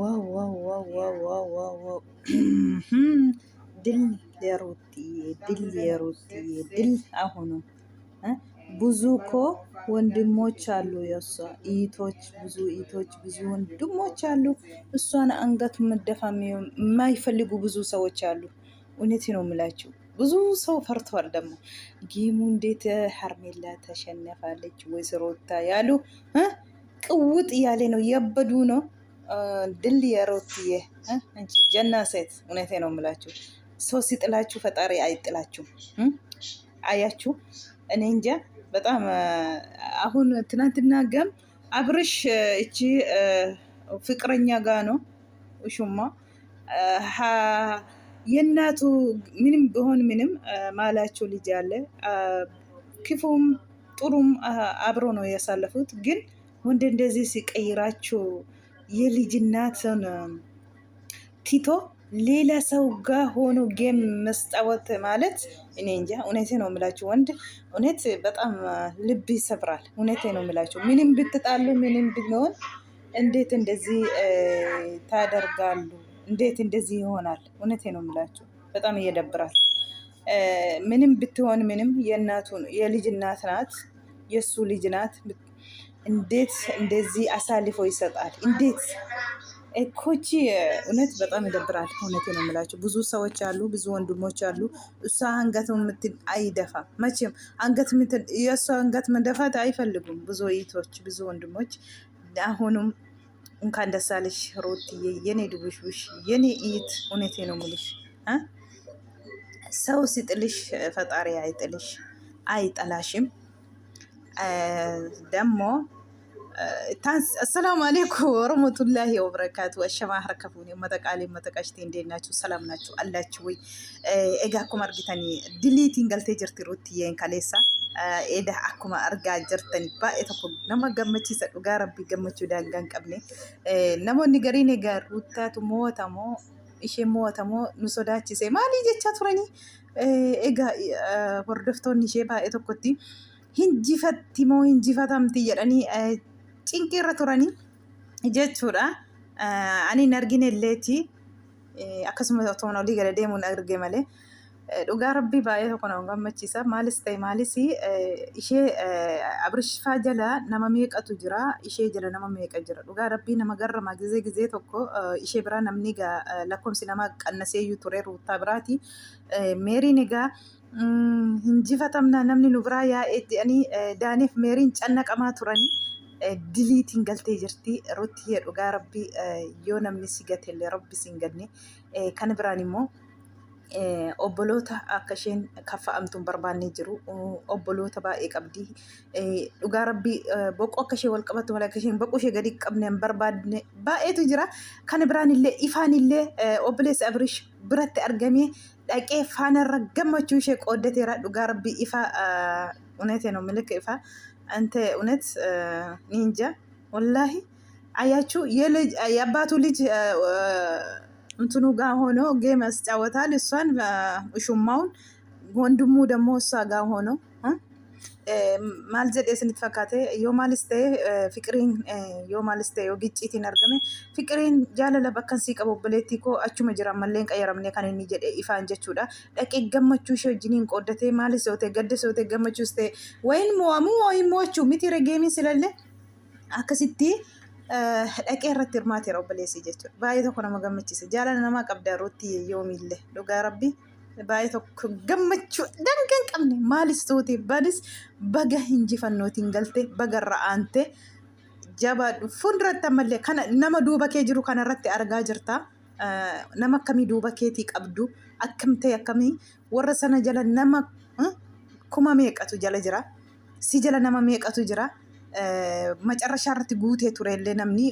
ዋው ዋው ዋው ዋው ዋው ዋው ዋው ድል የሩትዬ ድል የሩትዬ ድል። አሁኑ ብዙ እኮ ወንድሞች አሉ፣ የእሷ እህቶች፣ ብዙ እህቶች፣ ብዙ ወንድሞች አሉ። እሷን አንገት መደፋ የማይፈልጉ ብዙ ሰዎች አሉ። እውነቴ ነው የምላችሁ። ብዙ ሰው ፈርቷል። ደግሞ ጌሙ እንዴት ሀርሜላ ተሸነፋለች ወይስ ሩታ ያሉ ቅውጥ እያለ ነው፣ እያበዱ ነው። ድል የሩትዬ እንጂ ጀና ሴት። እውነቴ ነው የምላችሁ። ሰው ሲጥላችሁ ፈጣሪ አይጥላችሁም። አያችሁ፣ እኔ እንጃ በጣም አሁን ትናንትና ገም አብርሽ እቺ ፍቅረኛ ጋ ነው ሹማ የእናቱ ምንም ቢሆን ምንም ማላቸው ልጅ አለ። ክፉም ጥሩም አብሮ ነው ያሳለፉት። ግን ወንድ እንደዚህ ሲቀይራችሁ የልጅ እናትን ቲቶ ሌላ ሰው ጋር ሆኖ ጌም መስጫወት ማለት እኔ እንጃ። እውነቴ ነው የምላችሁ። ወንድ እውነት በጣም ልብ ይሰብራል። እውነቴ ነው የምላችሁ። ምንም ብትጣሉ ምንም ቢሆን እንዴት እንደዚህ ታደርጋሉ? እንዴት እንደዚህ ይሆናል? እውነቴ ነው የምላችሁ። በጣም እየደብራል። ምንም ብትሆን ምንም የእናቱ የልጅ እናት ናት፣ የእሱ ልጅ ናት። እንዴት እንደዚህ አሳልፎ ይሰጣል? እንዴት እኮቺ እውነት በጣም ይደብራል። እውነቴ ነው የምላችሁ። ብዙ ሰዎች አሉ፣ ብዙ ወንድሞች አሉ። እሷ አንገት ምትል አይደፋም መቼም። አንገት ምትል የእሷ አንገት መደፋት አይፈልጉም ብዙ እህቶች፣ ብዙ ወንድሞች። አሁኑም እንኳን ደስ አለሽ ሩትዬ፣ የኔ ድቡሽቡሽ፣ የኔ እህት። እውነቴ ነው የምልሽ። ሰው ሲጥልሽ ፈጣሪ አይጥልሽ፣ አይጠላሽም ደግሞ አሰላሙ አሌይኩም ወረህመቱላሂ ወበረካቱ። አሸማ ሀረከፉን መጠቃሌ መጠቃሽቴ እንዴት ናችሁ? ሰላም ናችሁ አላችሁ ወይ? ኤጋ አኩማ አርጊተኒ ዲሊቲን ገልቴ ጅርቲ ሩትዬን ከሌሳ ኤዳ አኩማ አርጋ ጅርተኒ ባኤ tokko nama gammachiisa. dhugaa rabbii gammachuu daangaan qabne. namoonni gariin egaa ruttaatu mootamoo ishee mootamoo nu sodaachise maalii jechaa turanii egaa hordoftoonni ishee baay'ee tokkotti hinjifatti moo hinjifatamti jedhanii cinqirra turanii jechuudha. ani argine illeeti akkasuma otoo olii gala deemuun arge malee dhugaa rabbii baay'ee tokko nama gammachiisa. maalis ta'e maalis ishee abrishfaa jala nama meeqatu jira, ishee jala nama meeqa jira. dhugaa rabbii nama garrama gizee tokko ishee biraa namni egaa lakkoomsi nama qannaseeyyuu ture ruuttaa biraati. meeriin egaa hinjifatamna namni nu biraa yaa'ee jedhanii daaniif meeriin cannaqamaa turanii diliitiin galtee jirti ruutii. dhugaa rabbii yoo namni si gatellee rabbi si hin ganne. kan biraan immoo obboloota akka isheen kaffa'amtuun barbaannee jiru. obboloota baay'ee qabdi. dhugaa rabbii boqoo akka ishee wal qabatu malee akka isheen boqoo ishee gadi qabne hin barbaadne baay'eetu jira. kan biraan illee ifaan illee obboleessa abrish biratti argamee dhaqee faanarra gammachuu ishee qooddateera. dhugaa rabbii ifa እውነቴ ነው ምልክ ifa አንተ እውነት ኒንጃ ወላሂ አያችሁ የአባቱ ልጅ እንትኑ ጋር ሆኖ ጌም ያስጫወታል እሷን ሹማውን። ወንድሙ ደግሞ እሷ ጋር ሆኖ ማልዘድ የስንት ፈካቴ ዮማልስቴ ፍቅሪን ዮማልስቴ ግጭትን አርገሜ ፍቅሪን ጃለለ በከን ሲቀበ በሌቲኮ አቹ መጅራ መለን ቀየረምኔ ካንኒ ጀደ ኢፋን ጀቹዳ ደቂ ገመቹ ሸጅኒን ቆደቴ ማልስ ወቴ ገደስ ወቴ ገመቹ ስቴ ወይን ሞአሙ ወይ ሞቹ ሚቲረ ጌሚ ስለለ አከሲቲ ደቂ ረትርማት ይረው በሌሲ ጀቹ ባይቶ ኮነ መገመቺስ ጃለለ ነማ ቀብዳ ሩቲ ዮሚለ ዱጋ ረቢ baay'ee tokko gammachuu dangan qabne maalis tuuti badis baga hinjifannootiin galte bagarra aante jabaadhu fuulduratti ammallee kana nama duuba kee jiru kanarratti argaa jirta. nama akkamii duuba keetii qabdu akkam ta'e akkamii warra sana jala nama kuma meeqatu jala jira, si jala nama meeqatu jira. macarrashaa irratti guutee turellee namni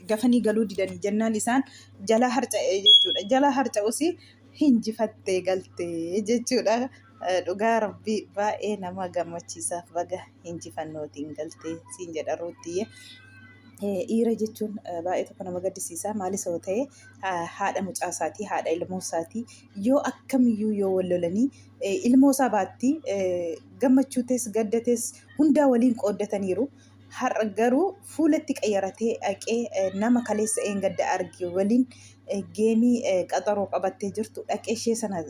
gafanii galuu didanii jennaan isaan jala harca'ee jechuudha. jala harca'usi hinjifattee galtee jechuudha. dhugaa rabbii baay'ee nama gammachiisaaf baga hinjifannootiin galtee siin jedha ruutiyye. dhiira jechuun baay'ee tokko nama gaddisiisa. maalis yoo ta'e haadha mucaasaatii, haadha ilmoosaatii yoo akkamiyyuu yoo wallolanii ilmoosaa baatti gammachuutees gaddatees hundaa waliin qooddataniiru. har'a garuu fuulatti qayyaratee dhaqee nama kaleessa gadda arge waliin geemii qaxaroo qabattee jirtu dhaqee ishee sana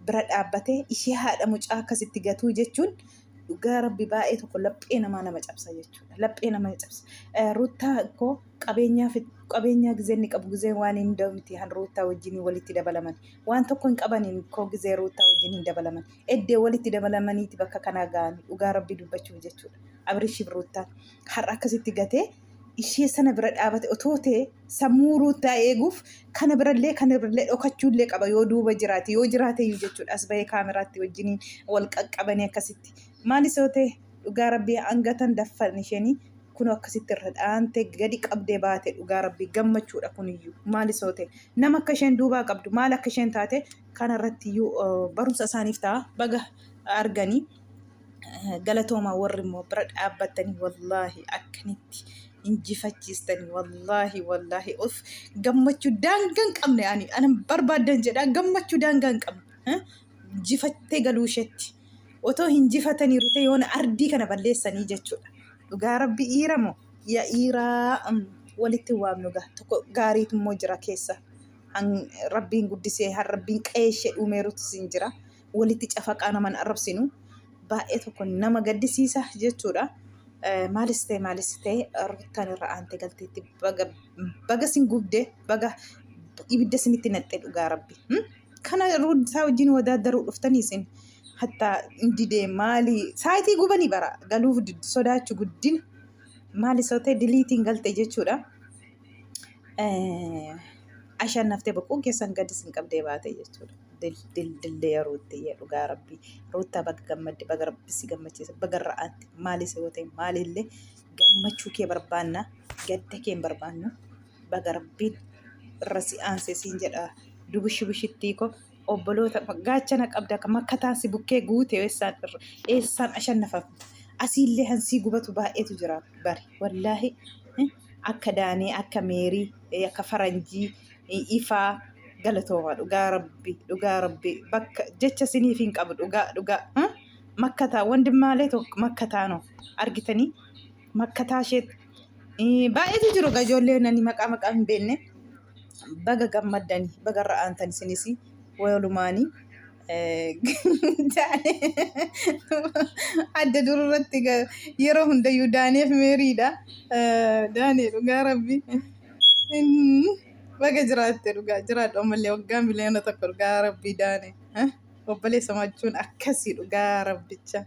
bira dhaabbatee ishee haadha mucaa akkasitti gatuu jechuun dhugaa rabbi baay'ee tokko laphee nama cabsa jechuudha. Laphee nama cabsa. Ruutaa koo qabeenyaa gizee inni qabu gizee waan hin miti han ruutaa wajjin walitti dabalaman waan tokko hin qabaniin koo gizee ruutaa wajjin hin dabalaman eddee walitti dabalamaniiti bakka kanaa ga'anii dhugaa rabbi dubbachuuf jechuudha. Abrishiif ruutaa har'a akkasitti gatee ishee sana bira dhaabate otoo ta'e sammuu ruutaa eeguuf kana birallee dhokachuullee qaba yoo duuba jiraate yoo jiraate iyyuu jechuudha. As bahee kaameraatti wajjiniin wal qaqqabanii akkasitti maalis yoo ta'e dhugaa rabbii angatan daffan isheenii kun akkasitti irra dhaante gadi qabdee baate dhugaa rabbii gammachuudha kuniyyuu maalis yoo ta'e nama akka isheen duubaa qabdu maal akka isheen taate kanarratti iyyuu barumsa isaaniif ta'a baga arganii galatoomaa warri immoo bira dhaabbatanii wallaahi akkanitti injifachiistanii wallaahi of gammachuu daangaan qabne ani barbaadan jedha gammachuu daangaan qabne injifattee galuu isheetti otoo injifatanii rute yoona ardii kana balleessanii jechuudha. Dhugaa rabbi dhiiramoo yaa dhiiraa walitti waamnu tokko gaariitu immoo jira keessa rabbiin guddisee har rabbiin qeeshee dhumeerutu siin jira walitti cafaqaa naman arrabsinu baay'ee tokko nama gaddisiisa jechuudha. Maalis ta'e ruutaan irra aante galteetti baga sin gubdee baga ibidda sinitti naqxee dhugaa rabbi kana ruutaa wajjin wadaaddaruu dhuftanii isin hatta indidee maali saayitii gubanii bara galuuf sodaachuu guddina maalis ta'e diliitiin galte jechuudha. Ashaan naftee boqoon keessan gadi sin qabdee baate jechuudha. Dillee ruutii dhugaa rabbii ruutaa baga gammadde baga rabbi si gammachiisa baga ra'aatti maalis yoo ta'e maalillee gammachuu kee barbaanna gadda kee hin barbaannu baga rabbiin irra si aansee siin jedha dubbishittii koo obboloota gaachana qabda akka makkataan si bukkee guute eessaan ashannafa asiillee hansii gubatu baay'eetu jira bari wallaahi akka daanee akka meerii akka faranjii ifaa galatooma dhugaa rabbi bakka jecha siniif hin qabu dhugaa makkataa wandimaalee tokko makkataa no argitanii makkataa ishee baay'eetu jiru gajoollee nani maqaa hin beekne baga gammaddanii baga ra'aantan sinis walumaanii adda dururratti yeroo hundayyuu daaneef meeriidha. Daanee dhugaa rabbi baga jiraatte dhugaa jiraadhu ammallee waggaa miliyoona tokko dhugaa rabbii daanee obboleessa machuun akkasii dhugaa rabbicha.